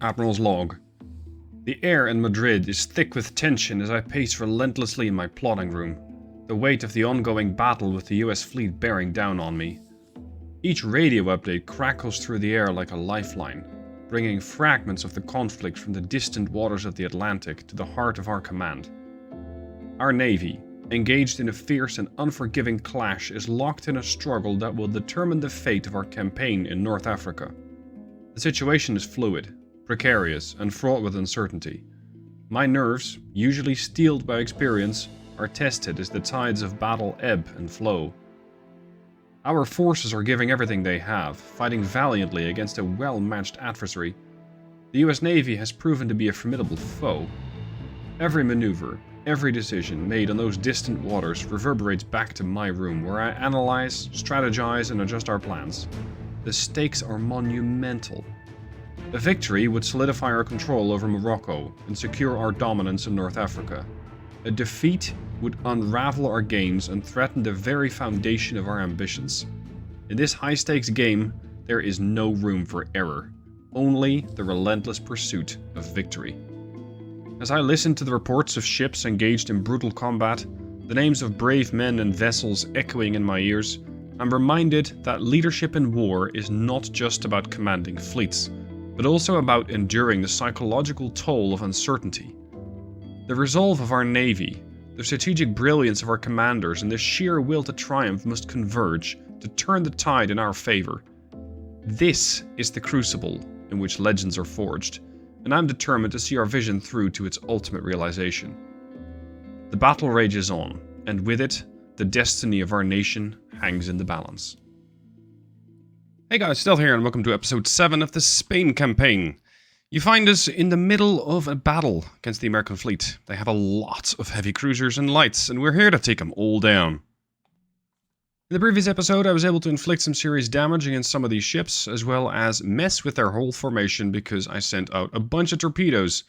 Admiral's log. The air in Madrid is thick with tension as I pace relentlessly in my plotting room, the weight of the ongoing battle with the US fleet bearing down on me. Each radio update crackles through the air like a lifeline, bringing fragments of the conflict from the distant waters of the Atlantic to the heart of our command. Our Navy, engaged in a fierce and unforgiving clash, is locked in a struggle that will determine the fate of our campaign in North Africa. The situation is fluid, precarious, and fraught with uncertainty. My nerves, usually steeled by experience, are tested as the tides of battle ebb and flow. Our forces are giving everything they have, fighting valiantly against a well-matched adversary. The US Navy has proven to be a formidable foe. Every maneuver, every decision made on those distant waters reverberates back to my room, where I analyze, strategize, and adjust our plans. The stakes are monumental. A victory would solidify our control over Morocco and secure our dominance in North Africa. A defeat would unravel our gains and threaten the very foundation of our ambitions. In this high-stakes game, there is no room for error, only the relentless pursuit of victory. As I listen to the reports of ships engaged in brutal combat, the names of brave men and vessels echoing in my ears, I'm reminded that leadership in war is not just about commanding fleets, but also about enduring the psychological toll of uncertainty. The resolve of our Navy, the strategic brilliance of our commanders, and the sheer will to triumph must converge to turn the tide in our favor. This is the crucible in which legends are forged, and I'm determined to see our vision through to its ultimate realization. The battle rages on, and with it, the destiny of our nation hangs in the balance. Hey guys, Stealth here, and welcome to episode 7 of the Spain campaign. You find us in the middle of a battle against the American fleet. They have a lot of heavy cruisers and lights, and we're here to take them all down. In the previous episode, I was able to inflict some serious damage against some of these ships, as well as mess with their whole formation because I sent out a bunch of torpedoes.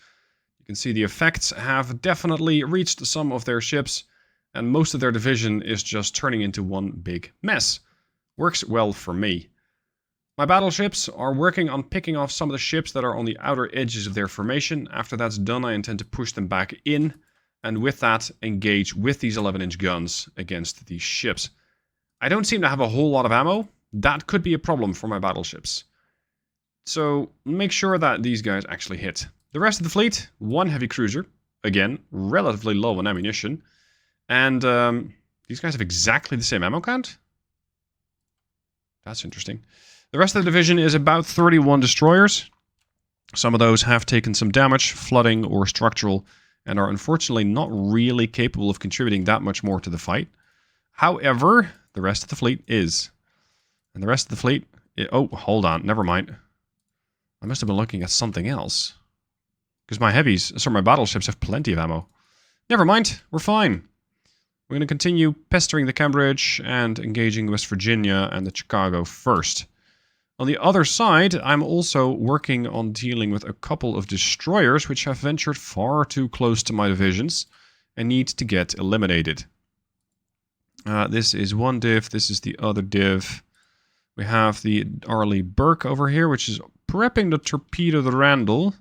You can see the effects have definitely reached some of their ships, and most of their division is just turning into one big mess. Works well for me. My battleships are working on picking off some of the ships that are on the outer edges of their formation. After that's done, I intend to push them back in, and with that, engage with these 11-inch guns against these ships. I don't seem to have a whole lot of ammo. That could be a problem for my battleships. So, make sure that these guys actually hit. The rest of the fleet, one heavy cruiser. Again, relatively low on ammunition. And these guys have exactly the same ammo count? That's interesting. The rest of the division is about 31 destroyers. Some of those have taken some damage, flooding or structural, and are unfortunately not really capable of contributing that much more to the fight. However, the rest of the fleet is. And the rest of the fleet... Oh, hold on. Never mind. I must have been looking at something else. Because my battleships have plenty of ammo. Never mind. We're fine. We're going to continue pestering the Cambridge and engaging West Virginia and the Chicago first. On the other side, I'm also working on dealing with a couple of destroyers which have ventured far too close to my divisions and need to get eliminated. This is one div, this is the other div. We have the Arleigh Burke over here, which is prepping to torpedo the Randall.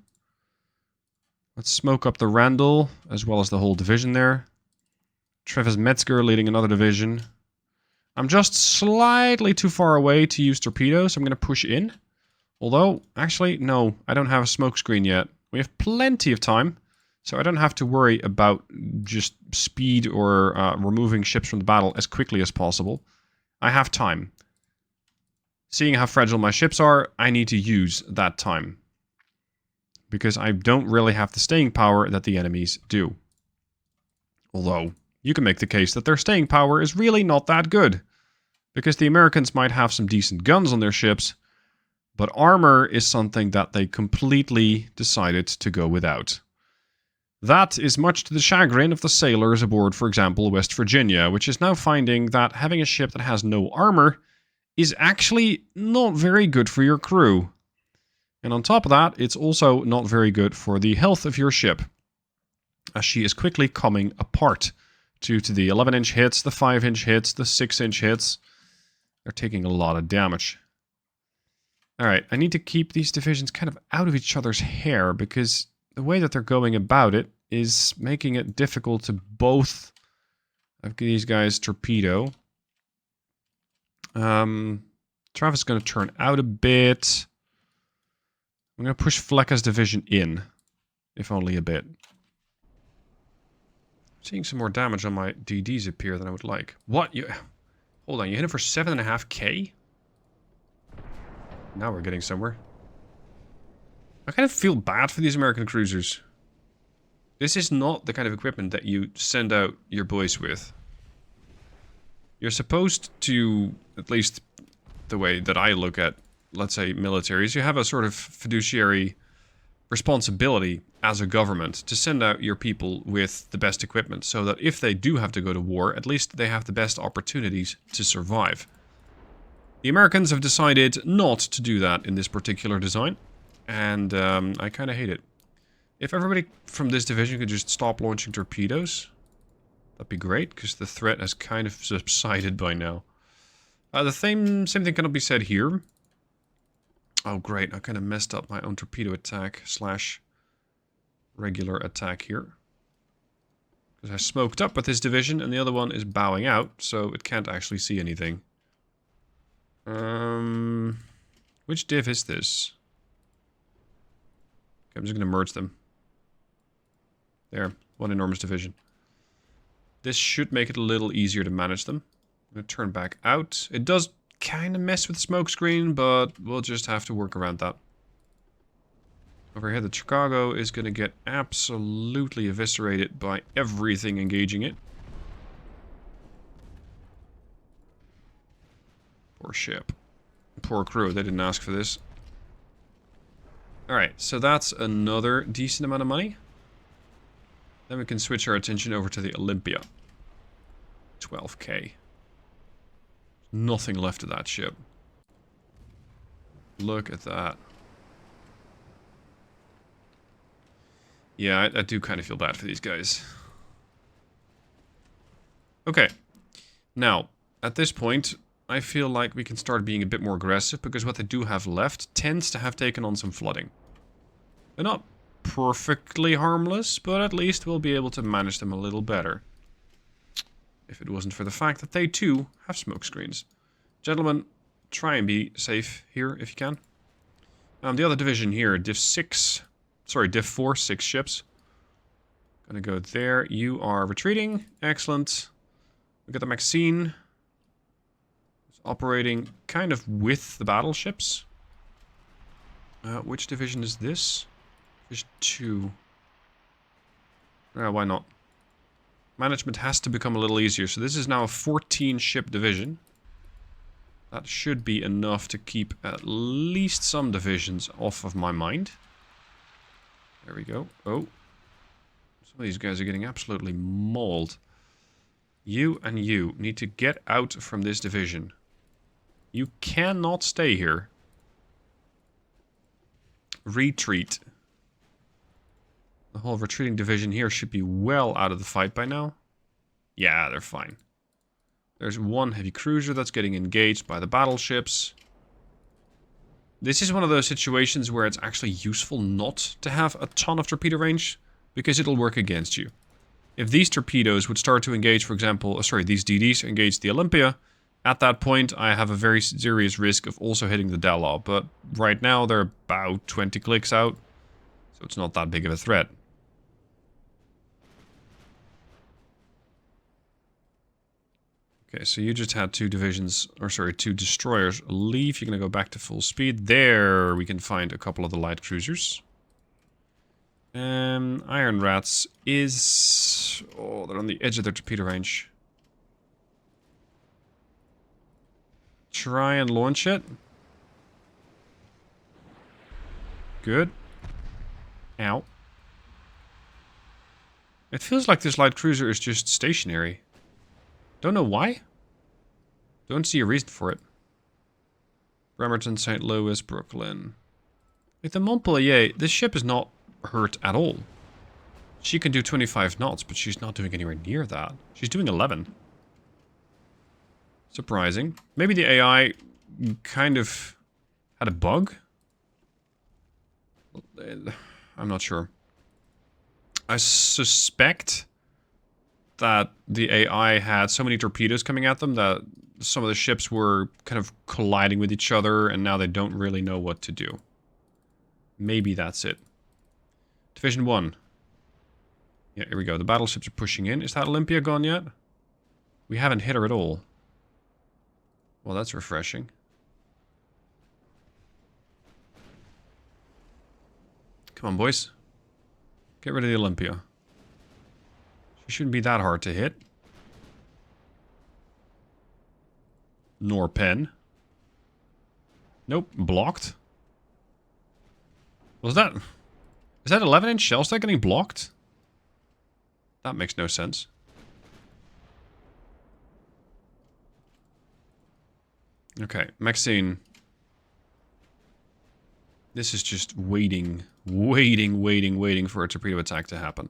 Let's smoke up the Randall, as well as the whole division there. Travis Metzger leading another division. I'm just slightly too far away to use torpedoes, so I'm going to push in. Although, actually, no, I don't have a smoke screen yet. We have plenty of time, so I don't have to worry about just speed or removing ships from the battle as quickly as possible. I have time. Seeing how fragile my ships are, I need to use that time. Because I don't really have the staying power that the enemies do. Although, you can make the case that their staying power is really not that good. Because the Americans might have some decent guns on their ships, but armor is something that they completely decided to go without. That is much to the chagrin of the sailors aboard, for example, West Virginia, which is now finding that having a ship that has no armor is actually not very good for your crew. And on top of that, it's also not very good for the health of your ship, as she is quickly coming apart due to the 11-inch hits, the 5-inch hits, the 6-inch hits. They're taking a lot of damage. Alright, I need to keep these divisions kind of out of each other's hair, because the way that they're going about it is making it difficult to both have these guys torpedo. Travis is going to turn out a bit. I'm going to push Flecka's division in, if only a bit. Seeing some more damage on my DDs appear than I would like. What? Hold on, you hit it for 7.5k? Now we're getting somewhere. I kind of feel bad for these American cruisers. This is not the kind of equipment that you send out your boys with. You're supposed to, at least the way that I look at, let's say, militaries, you have a sort of fiduciary responsibility as a government to send out your people with the best equipment, so that if they do have to go to war, at least they have the best opportunities to survive. The Americans have decided not to do that in this particular design, and I kind of hate it. If everybody from this division could just stop launching torpedoes, that'd be great, because the threat has kind of subsided by now. The same thing cannot be said here. Oh great, I kind of messed up my own torpedo attack / regular attack here. Because I smoked up with this division, and the other one is bowing out, so it can't actually see anything. Which div is this? Okay, I'm just going to merge them. There, one enormous division. This should make it a little easier to manage them. I'm going to turn back out. It does kind of mess with the smoke screen, but we'll just have to work around that. Over here, the Chicago is going to get absolutely eviscerated by everything engaging it. Poor ship. Poor crew, they didn't ask for this. Alright, so that's another decent amount of money. Then we can switch our attention over to the Olympia. 12k. Nothing left of that ship. Look at that. Yeah, I do kind of feel bad for these guys. Okay. Now, at this point, I feel like we can start being a bit more aggressive, because what they do have left tends to have taken on some flooding. They're not perfectly harmless, but at least we'll be able to manage them a little better. If it wasn't for the fact that they too have smoke screens. Gentlemen, try and be safe here if you can. The other division here, Div 4, 6 ships. Gonna go there. You are retreating. Excellent. We got the Maxine. Operating kind of with the battleships. Which division is this? Division 2. Why not? Management has to become a little easier. So this is now a 14-ship division. That should be enough to keep at least some divisions off of my mind. There we go. Oh. Some of these guys are getting absolutely mauled. You and you need to get out from this division. You cannot stay here. Retreat. The whole retreating division here should be well out of the fight by now. Yeah, they're fine. There's one heavy cruiser that's getting engaged by the battleships. This is one of those situations where it's actually useful not to have a ton of torpedo range, because it'll work against you. If these torpedoes would start to engage, for example, these DDs engage the Olympia, at that point I have a very serious risk of also hitting the Delaw, but right now they're about 20 clicks out, so it's not that big of a threat. Okay, so you just had two destroyers leave. You're going to go back to full speed. There we can find a couple of the light cruisers. Iron Rats is... Oh, they're on the edge of their torpedo range. Try and launch it. Good. Ow. It feels like this light cruiser is just stationary. Don't know why. Don't see a reason for it. Bremerton, St. Louis, Brooklyn. Like the Montpellier, this ship is not hurt at all. She can do 25 knots, but she's not doing anywhere near that. She's doing 11. Surprising. Maybe the AI kind of Had a bug? I'm not sure. I suspect that the AI had so many torpedoes coming at them that some of the ships were kind of colliding with each other and now they don't really know what to do. Maybe that's it. Division 1. Yeah, here we go. The battleships are pushing in. Is that Olympia gone yet? We haven't hit her at all. Well, that's refreshing. Come on, boys. Get rid of the Olympia. She shouldn't be that hard to hit. Nor pen. Nope, blocked. Was that... Is that 11-inch shell stack getting blocked? That makes no sense. Okay, Maxine. This is just waiting for a torpedo attack to happen.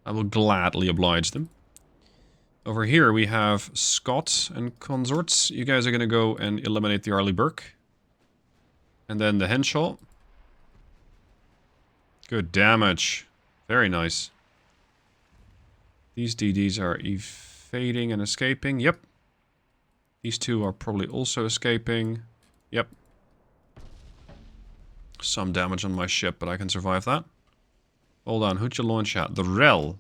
I will gladly oblige them. Over here we have Scott and consorts. You guys are going to go and eliminate the Arleigh Burke. And then the Henshaw. Good damage. Very nice. These DDs are evading and escaping. Yep. These two are probably also escaping. Yep. Some damage on my ship, but I can survive that. Hold on, who'd you launch at? The Rel.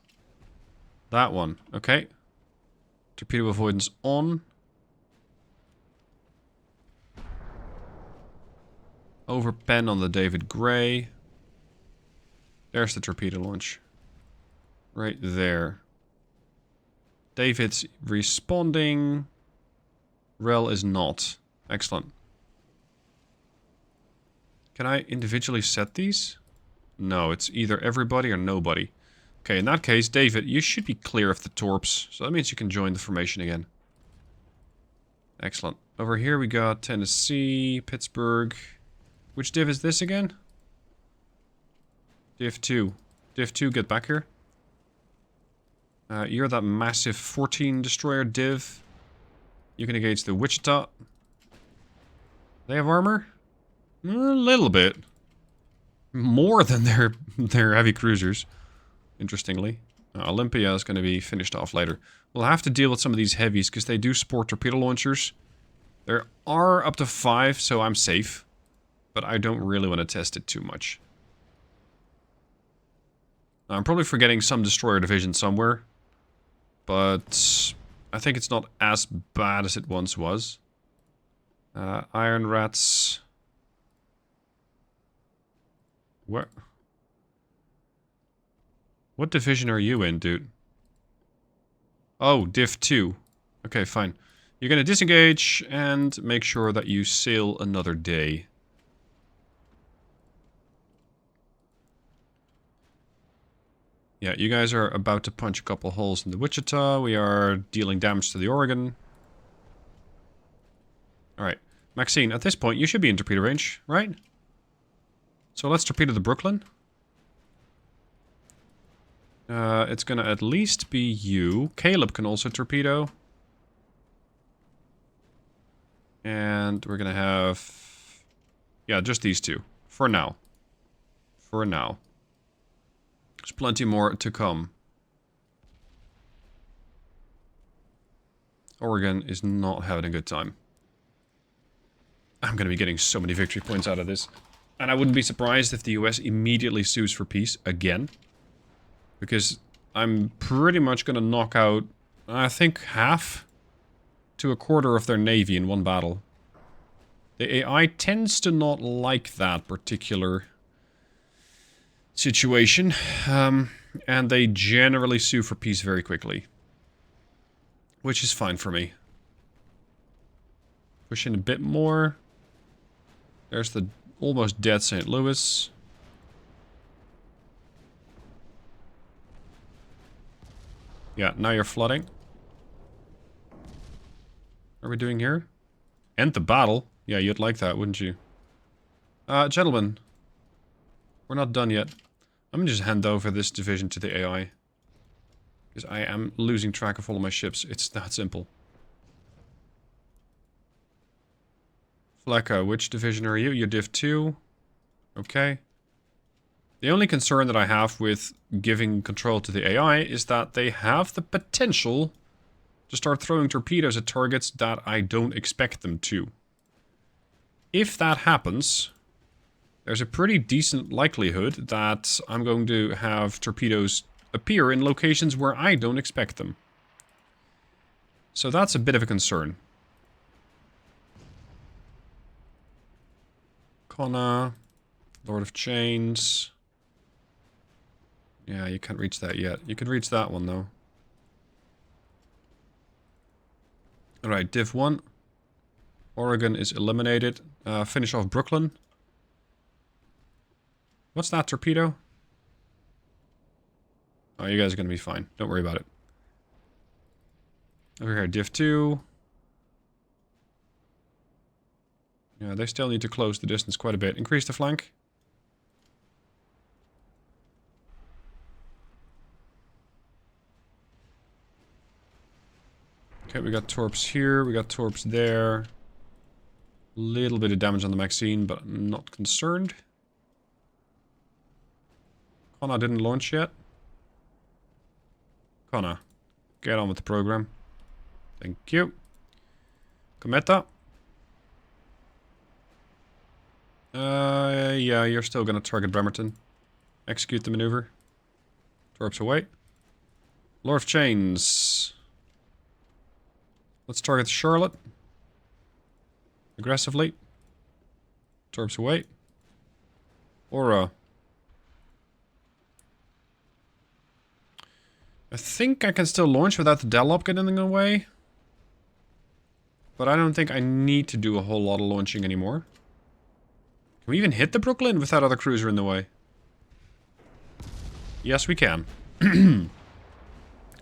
That one. Okay. Torpedo avoidance on. Overpen on the David Gray. There's the torpedo launch. Right there. David's responding. Rel is not. Excellent. Can I individually set these? No, it's either everybody or nobody. Okay, in that case, David, you should be clear of the torps. So that means you can join the formation again. Excellent. Over here we got Tennessee, Pittsburgh. Which div is this again? Div 2. Div 2, get back here. You're that massive 14 destroyer div. You can engage the Wichita. They have armor? A little bit. More than their heavy cruisers, interestingly. Olympia is going to be finished off later. We'll have to deal with some of these heavies because they do sport torpedo launchers. There are up to 5, so I'm safe. But I don't really want to test it too much. I'm probably forgetting some destroyer division somewhere. But I think it's not as bad as it once was. Iron Rats. What division are you in, dude? Oh, Div 2. Okay, fine. You're gonna disengage and make sure that you sail another day. Yeah, you guys are about to punch a couple holes in the Wichita. We are dealing damage to the Oregon. Alright. Maxine, at this point, you should be in torpedo range, right? So let's torpedo the Brooklyn. It's gonna at least be you. Caleb can also torpedo. And we're gonna have... Yeah, just these two. For now. For now. There's plenty more to come. Oregon is not having a good time. I'm gonna be getting so many victory points out of this. And I wouldn't be surprised if the US immediately sues for peace again. Because I'm pretty much gonna knock out, I think, half to a quarter of their navy in one battle. The AI tends to not like that particular situation. And they generally sue for peace very quickly. Which is fine for me. Push in a bit more. There's the almost dead St. Louis. Yeah, now you're flooding. What are we doing here? End the battle? Yeah, you'd like that, wouldn't you? Gentlemen. We're not done yet. I'm gonna just hand over this division to the AI. Because I am losing track of all of my ships. It's that simple. Pleka, which division are you? You're Div 2. Okay. The only concern that I have with giving control to the AI is that they have the potential to start throwing torpedoes at targets that I don't expect them to. If that happens, there's a pretty decent likelihood that I'm going to have torpedoes appear in locations where I don't expect them. So that's a bit of a concern. Connor, Lord of Chains. Yeah, you can't reach that yet. You can reach that one though. Alright, Div 1. Oregon is eliminated. Finish off Brooklyn. What's that torpedo? Oh, you guys are going to be fine. Don't worry about it. Over here, Div 2. Yeah, they still need to close the distance quite a bit. Increase the flank. Okay, we got torps here. We got torps there. Little bit of damage on the Maxine, but I'm not concerned. Connor didn't launch yet. Connor, get on with the program. Thank you. Cometa. Yeah, you're still gonna target Bremerton. Execute the maneuver. Torps away. Lord of Chains. Let's target Charlotte. Aggressively. Torps away. Aura. I think I can still launch without the Delop getting in the way. But I don't think I need to do a whole lot of launching anymore. Can we even hit the Brooklyn with that other cruiser in the way? Yes, we can.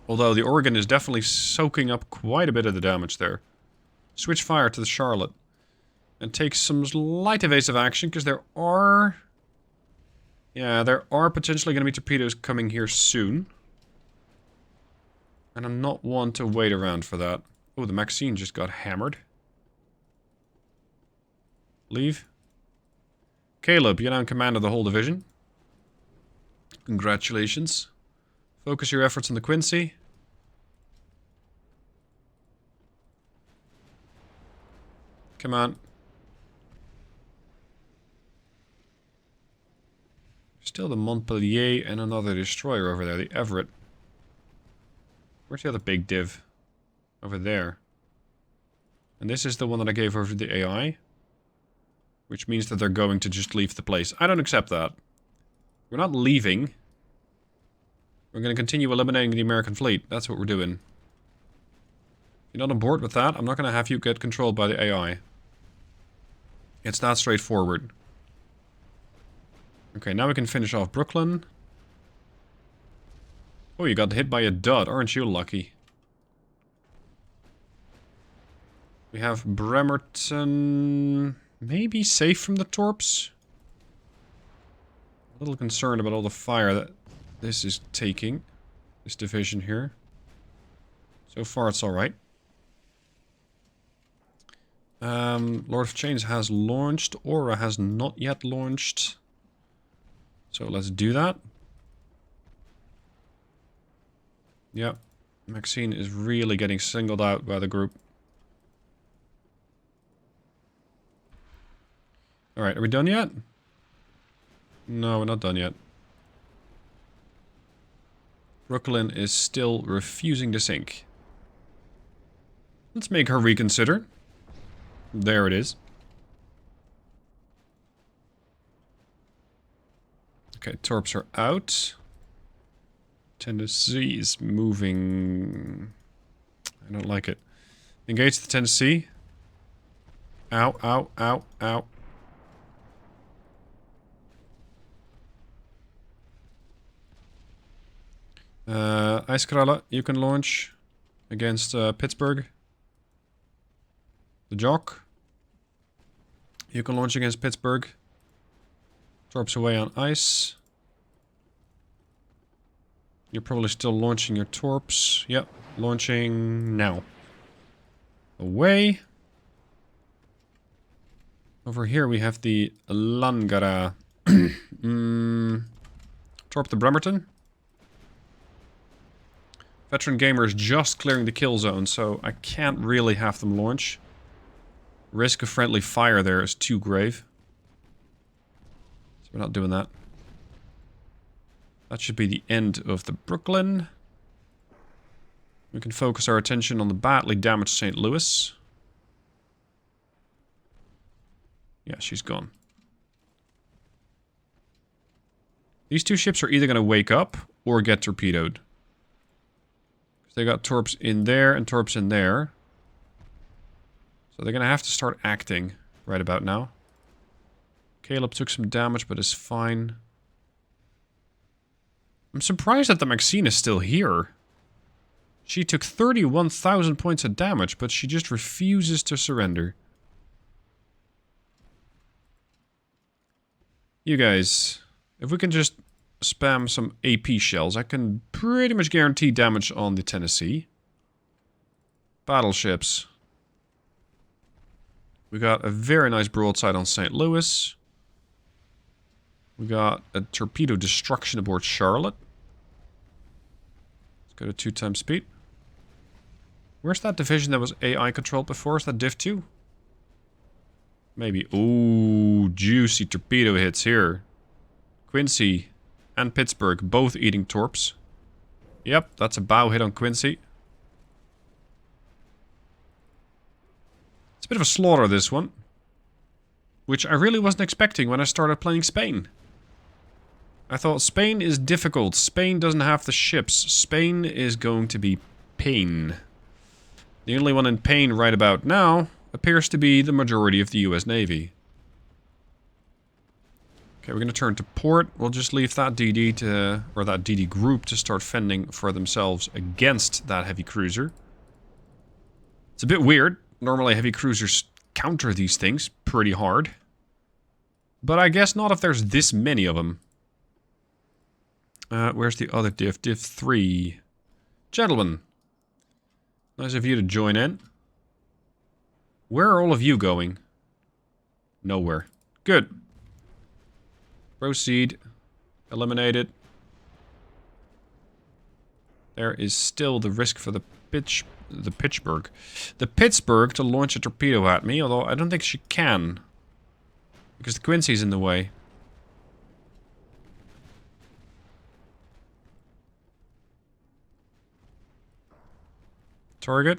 Although the Oregon is definitely soaking up quite a bit of the damage there. Switch fire to the Charlotte. And take some light evasive action, because there are... Yeah, there are potentially going to be torpedoes coming here soon. And I'm not one to wait around for that. Oh, the Maxine just got hammered. Leave. Caleb, you're now in command of the whole division. Congratulations. Focus your efforts on the Quincy. Come on. Still the Montpellier and another destroyer over there, the Everett. Where's the other big div? Over there. And this is the one that I gave over to the AI. Which means that they're going to just leave the place. I don't accept that. We're not leaving. We're going to continue eliminating the American fleet. That's what we're doing. If you're not on board with that, I'm not going to have you get controlled by the AI. It's that straightforward. Okay, now we can finish off Brooklyn. Oh, you got hit by a dud. Aren't you lucky? We have Bremerton... Maybe safe from the torps? A little concerned about all the fire that this is taking. This division here. So far it's alright. Lord of Chains has launched. Aura has not yet launched. So let's do that. Yep. Maxine is really getting singled out by the group. Alright, are we done yet? No, we're not done yet. Brooklyn is still refusing to sink. Let's make her reconsider. There it is. Okay, torps are out. Tennessee is moving. I don't like it. Engage the Tennessee. Ow, ow, ow, ow. Ijskralla, you can launch against Pittsburgh. The Jock. You can launch against Pittsburgh. Torps away on ice. You're probably still launching your torps. Yep, launching now. Away. Over here we have the Langara. Torp the Bremerton. Veteran Gamer is just clearing the kill zone, so I can't really have them launch. Risk of friendly fire there is too grave. So we're not doing that. That should be the end of the Brooklyn. We can focus our attention on the badly damaged St. Louis. Yeah, she's gone. These two ships are either going to wake up or get torpedoed. They got torps in there and torps in there. So they're going to have to start acting right about now. Caleb took some damage, but is fine. I'm surprised that the Maxine is still here. She took 31,000 points of damage, but she just refuses to surrender. You guys, if we can just spam some AP shells, I can pretty much guarantee damage on the Tennessee. Battleships. We got a very nice broadside on St. Louis. We got a torpedo destruction aboard Charlotte. Let's go to 2 times speed. Where's that division that was AI controlled before? Is that Div 2? Maybe. Ooh, juicy torpedo hits here. Quincy and Pittsburgh both eating torps. Yep, that's a bow hit on Quincy. It's a bit of a slaughter, this one. Which I really wasn't expecting when I started playing Spain. I thought Spain is difficult. Spain doesn't have the ships. Spain is going to be pain. The only one in pain right about now appears to be the majority of the US Navy. Okay, we're going to turn to port. We'll just leave that DD to, or that DD group to start fending for themselves against that heavy cruiser. It's a bit weird. Normally heavy cruisers counter these things pretty hard. But I guess not if there's this many of them. Where's the other div? Div 3. Gentlemen. Nice of you to join in. Where are all of you going? Nowhere. Good. Proceed. Eliminate it. There is still the risk for the Pittsburgh to launch a torpedo at me, although I don't think she can. Because the Quincy's in the way. Target?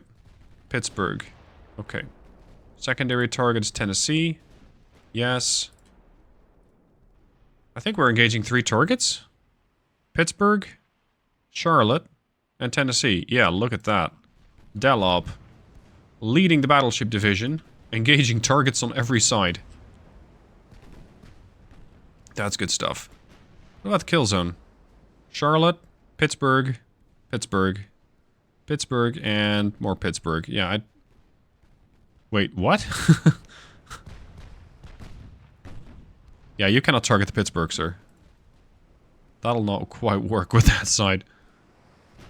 Pittsburgh. Okay. Secondary target is Tennessee. Yes. I think we're engaging 3 targets. Pittsburgh, Charlotte, and Tennessee. Yeah, look at that. Delop. Leading the battleship division. Engaging targets on every side. That's good stuff. What about the kill zone? Charlotte, Pittsburgh, Pittsburgh, Pittsburgh, and more Pittsburgh. Yeah, Wait, what? Yeah, you cannot target the Pittsburgh, sir. That'll not quite work with that side.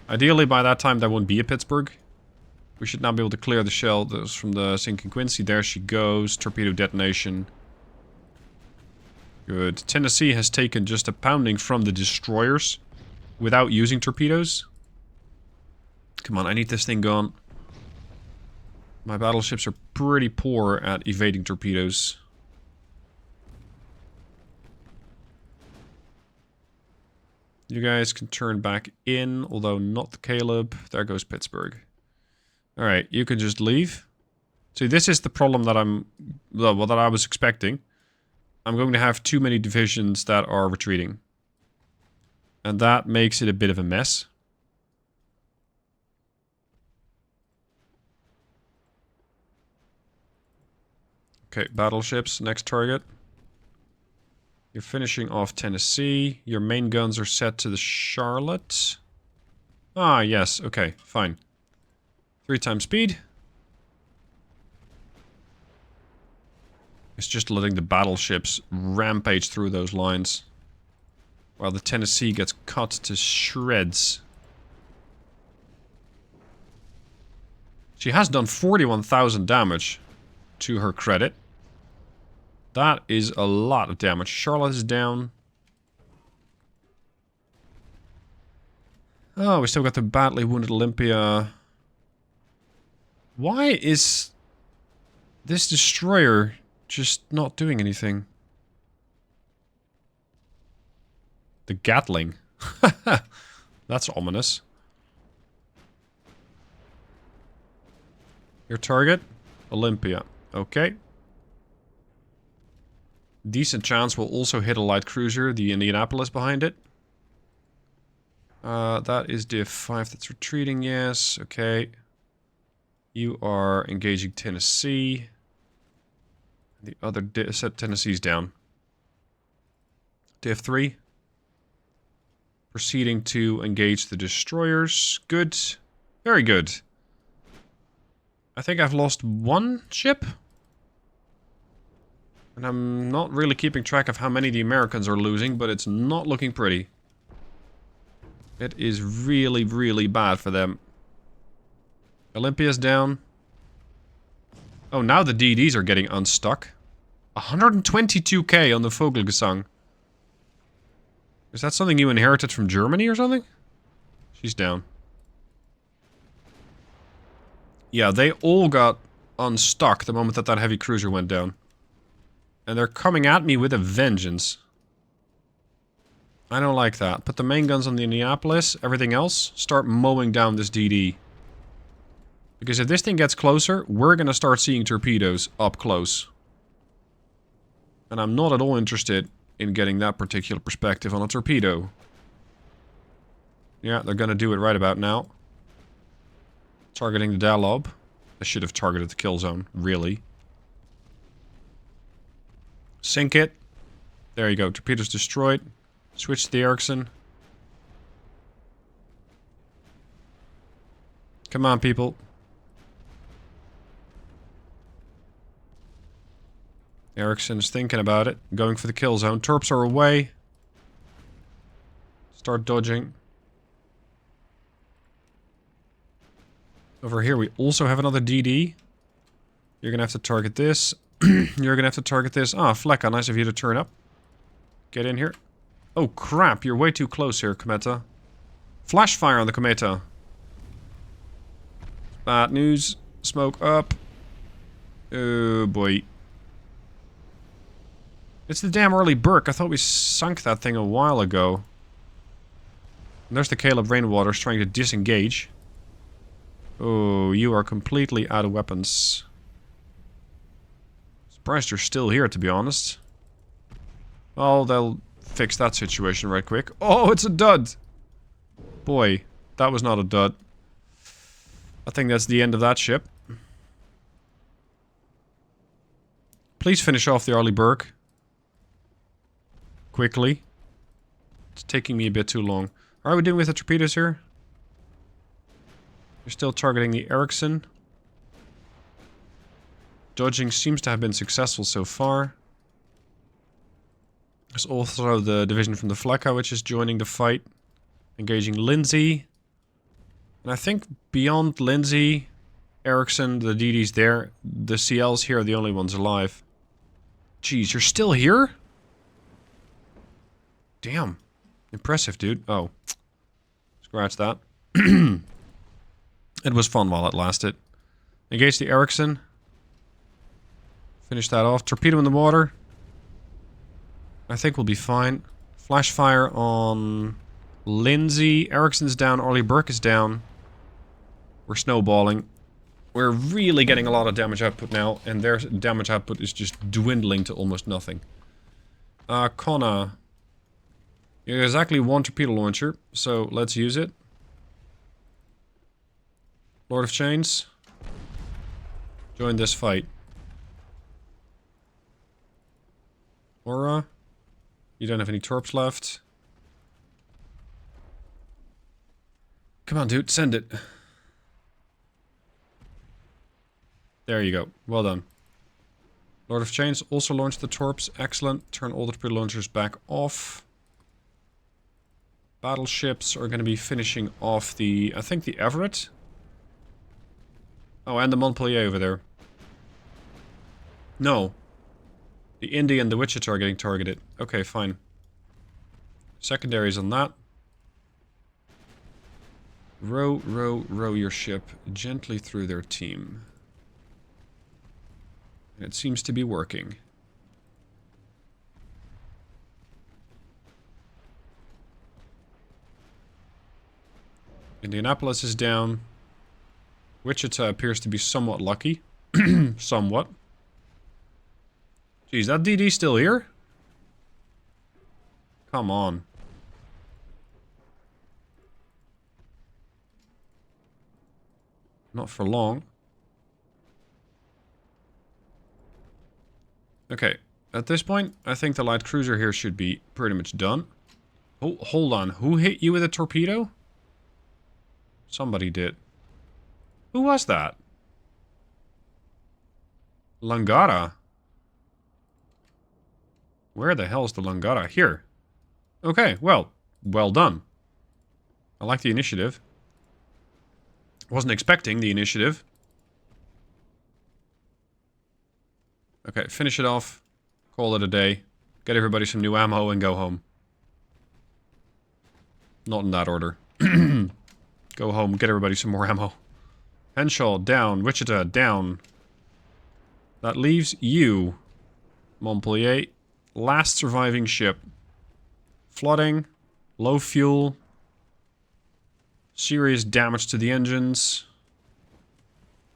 Ideally, by that time, there won't be a Pittsburgh. We should now be able to clear the shell that's from the sinking Quincy. There she goes. Torpedo detonation. Good. Tennessee has taken just a pounding from the destroyers without using torpedoes. Come on, I need this thing gone. My battleships are pretty poor at evading torpedoes. You guys can turn back in, although not Caleb. There goes Pittsburgh. Alright, you can just leave. See, this is the problem that that I was expecting. I'm going to have too many divisions that are retreating. And that makes it a bit of a mess. Okay, battleships, next target. You're finishing off Tennessee. Your main guns are set to the Charlotte. Ah, yes, okay, fine. 3 times speed. It's just letting the battleships rampage through those lines. While the Tennessee gets cut to shreds. She has done 41,000 damage, to her credit. That is a lot of damage. Charlotte is down. Oh, we still got the badly wounded Olympia. Why is this destroyer just not doing anything? The Gatling. That's ominous. Your target? Olympia. Okay. Decent chance we'll also hit a light cruiser, the Indianapolis behind it. That is Div 5 that's retreating, yes. Okay. You are engaging Tennessee. The other set Tennessee's down. Div 3. Proceeding to engage the destroyers. Good. Very good. I think I've lost one ship. And I'm not really keeping track of how many the Americans are losing, but it's not looking pretty. It is really, really bad for them. Olympia's down. Oh, now the DDs are getting unstuck. 122k on the Vogelgesang. Is that something you inherited from Germany or something? She's down. Yeah, they all got unstuck the moment that that heavy cruiser went down. And they're coming at me with a vengeance. I don't like that. Put the main guns on the Indianapolis. Everything else, start mowing down this DD. Because if this thing gets closer, we're going to start seeing torpedoes up close. And I'm not at all interested in getting that particular perspective on a torpedo. Yeah, they're going to do it right about now. Targeting the Dalob. I should have targeted the kill zone, really. Sink it. There you go. Torpedoes destroyed. Switch to the Ericsson. Come on, people. Ericsson's thinking about it. Going for the kill zone. Torps are away. Start dodging. Over here we also have another DD. You're gonna have to target this. You're gonna have to target this. Ah, Flecka, nice of you to turn up. Get in here. Oh crap, you're way too close here, Cometa. Flash fire on the Cometa. Bad news. Smoke up. Oh boy. It's the damn early Burke. I thought we sunk that thing a while ago. And there's the Caleb Rainwaters trying to disengage. Oh, you are completely out of weapons. Surprised you're still here, to be honest. Oh, they'll fix that situation right quick. Oh, it's a dud! Boy, that was not a dud. I think that's the end of that ship. Please finish off the Arleigh Burke. Quickly. It's taking me a bit too long. How are we doing with the torpedoes here? We're still targeting the Ericsson. Dodging seems to have been successful so far. There's also the division from the Flecka, which is joining the fight. Engaging Lindsay. And I think beyond Lindsay, Ericsson, the DD's there. The CLs here are the only ones alive. Jeez, you're still here? Damn. Impressive, dude. Oh. Scratch that. It was fun while it lasted. Engage the Ericsson. Finish that off. Torpedo in the water. I think we'll be fine. Flash fire on Lindsay. Ericsson's down. Arleigh Burke is down. We're snowballing. We're really getting a lot of damage output now. And their damage output is just dwindling to almost nothing. Konna. You have exactly one torpedo launcher. So let's use it. Lord of Chains. Join this fight. Aura. You don't have any torps left. Come on, dude. Send it. There you go. Well done. Lord of Chains also launched the torps. Excellent. Turn all the torpedo launchers back off. Battleships are going to be finishing off the... I think the Everett. Oh, and the Montpellier over there. No. The Indy and the Wichita are getting targeted. Okay, fine. Secondaries on that. Row, row, row your ship gently through their team. It seems to be working. Indianapolis is down. Wichita appears to be somewhat lucky. Somewhat. Geez, that DD still here? Come on. Not for long. Okay, at this point, I think the light cruiser here should be pretty much done. Oh, hold on. Who hit you with a torpedo? Somebody did. Who was that? Langara. Where the hell is the Langara? Here. Okay, well done. I like the initiative. Wasn't expecting the initiative. Okay, finish it off. Call it a day. Get everybody some new ammo and go home. Not in that order. Go home, get everybody some more ammo. Henshaw, down. Wichita, down. That leaves you, Montpellier. Last surviving ship. Flooding. Low fuel. Serious damage to the engines.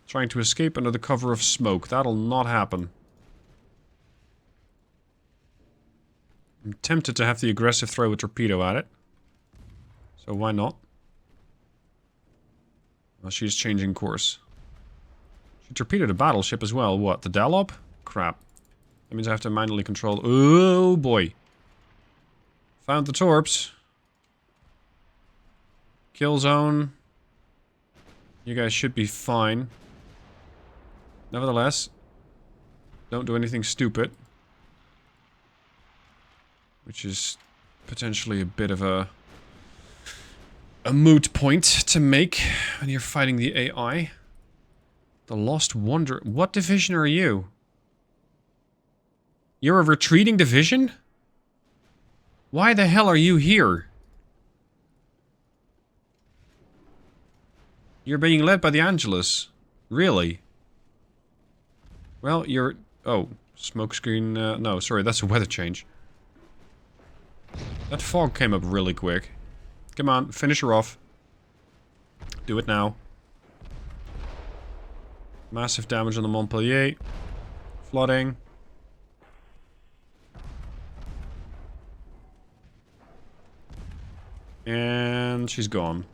Trying to escape under the cover of smoke. That'll not happen. I'm tempted to have the aggressive throw a torpedo at it. So why not? Well, she's changing course. She torpedoed a battleship as well. What, the Dallop? Crap. That means I have to manually control... Oh boy. Found the torps. Kill zone. You guys should be fine. Nevertheless, don't do anything stupid. Which is potentially a bit of a moot point to make when you're fighting the AI. The Lost Wonder. What division are you? You're a retreating division? Why the hell are you here? You're being led by the Angelus. Really? Well, you're... Oh, smokescreen... no, sorry, that's a weather change. That fog came up really quick. Come on, finish her off. Do it now. Massive damage on the Montpellier. Flooding. And she's gone.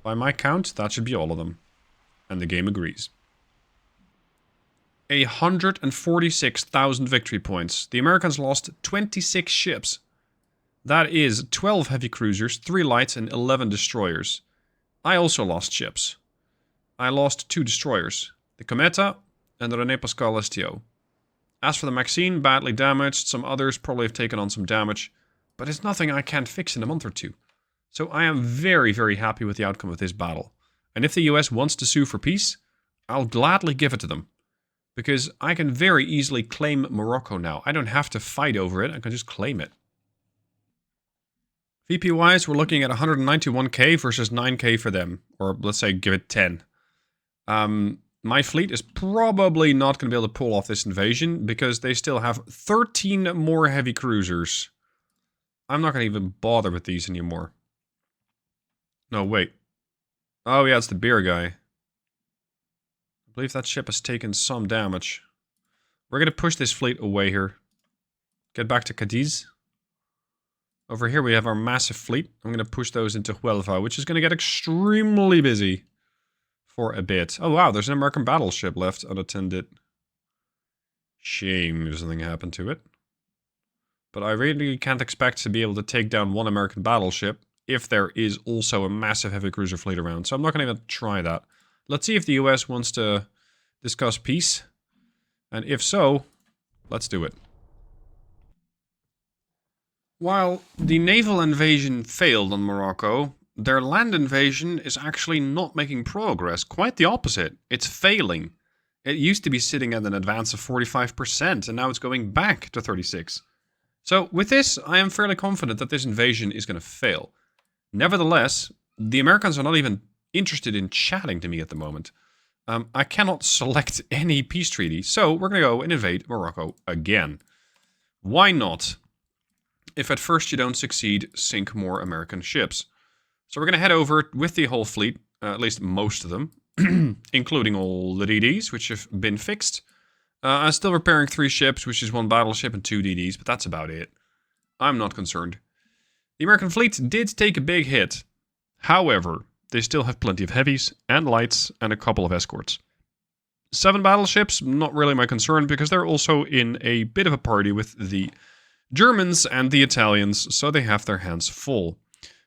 By my count, that should be all of them. And the game agrees. 146,000 victory points. The Americans lost 26 ships. That is 12 heavy cruisers, 3 lights, and 11 destroyers. I also lost ships. I lost 2 destroyers. The Cometa and the René Pascal STO. As for the Maxine, badly damaged. Some others probably have taken on some damage. But it's nothing I can't fix in a month or two. So I am very, very happy with the outcome of this battle. And if the US wants to sue for peace, I'll gladly give it to them. Because I can very easily claim Morocco now. I don't have to fight over it, I can just claim it. VP-wise, we're looking at 191k versus 9k for them. Or let's say give it 10. My fleet is probably not going to be able to pull off this invasion because they still have 13 more heavy cruisers. I'm not going to even bother with these anymore. No, wait. Oh yeah, it's the beer guy. I believe that ship has taken some damage. We're going to push this fleet away here. Get back to Cadiz. Over here we have our massive fleet. I'm going to push those into Huelva, which is going to get extremely busy for a bit. Oh wow, there's an American battleship left unattended. Shame if something happened to it. But I really can't expect to be able to take down one American battleship if there is also a massive heavy cruiser fleet around. So I'm not going to even try that. Let's see if the US wants to discuss peace. And if so, let's do it. While the naval invasion failed on Morocco, their land invasion is actually not making progress. Quite the opposite. It's failing. It used to be sitting at an advance of 45%, and now it's going back to 36. So with this, I am fairly confident that this invasion is going to fail. Nevertheless, the Americans are not even interested in chatting to me at the moment. I cannot select any peace treaty, so we're going to go and invade Morocco again. Why not? If at first you don't succeed, sink more American ships. So we're going to head over with the whole fleet, at least most of them, including all the DDs, which have been fixed. I'm still repairing 3 ships, which is 1 battleship and 2 DDs, but that's about it. I'm not concerned. The American fleet did take a big hit. However, they still have plenty of heavies and lights and a couple of escorts. 7 battleships, not really my concern, because they're also in a bit of a party with the Germans and the Italians, so they have their hands full.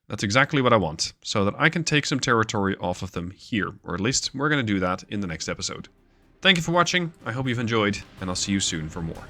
That's exactly what I want, so that I can take some territory off of them here, or at least we're going to do that in the next episode. Thank you for watching, I hope you've enjoyed, and I'll see you soon for more.